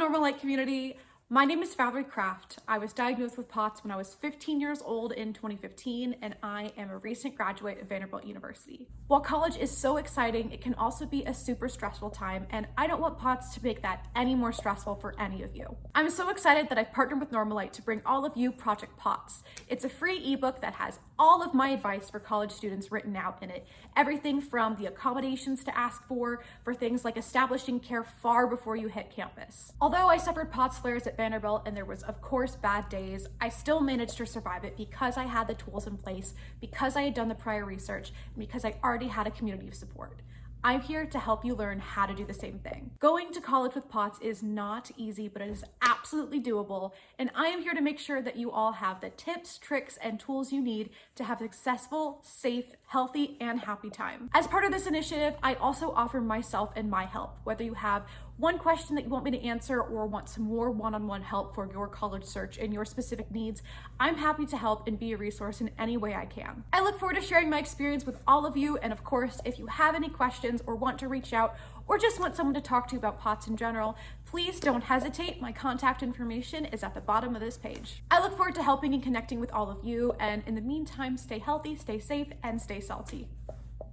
NormaLyte community. My name is Valerie. I was diagnosed with POTS when I was 15 years old in 2015, and I am a recent graduate of Vanderbilt University. While college is so exciting, it can also be a super stressful time, and I don't want POTS to make that any more stressful for any of you. I'm so excited that I've partnered with NormaLyte to bring all of you Project POTS. It's a free ebook that has all of my advice for college students written out in it. Everything from the accommodations to ask for things like establishing care far before you hit campus. Although I suffered POTS flares at Vanderbilt and there was of course bad days, I still managed to survive it because I had the tools in place, because I had done the prior research, and because I already had a community of support. I'm here to help you learn how to do the same thing. Going to college with POTS is not easy, but it is absolutely doable, and I am here to make sure that you all have the tips, tricks, and tools you need to have a successful, safe, healthy, and happy time. As part of this initiative, I also offer myself and my help. Whether you have one question that you want me to answer or want some more one-on-one help for your college search and your specific needs, I'm happy to help and be a resource in any way I can. I look forward to sharing my experience with all of you, and of course, if you have any questions or want to reach out or just want someone to talk to about POTS in general, please don't hesitate. My contact information is at the bottom of this page. I look forward to helping and connecting with all of you, and in the meantime, stay healthy, stay safe, and stay salty.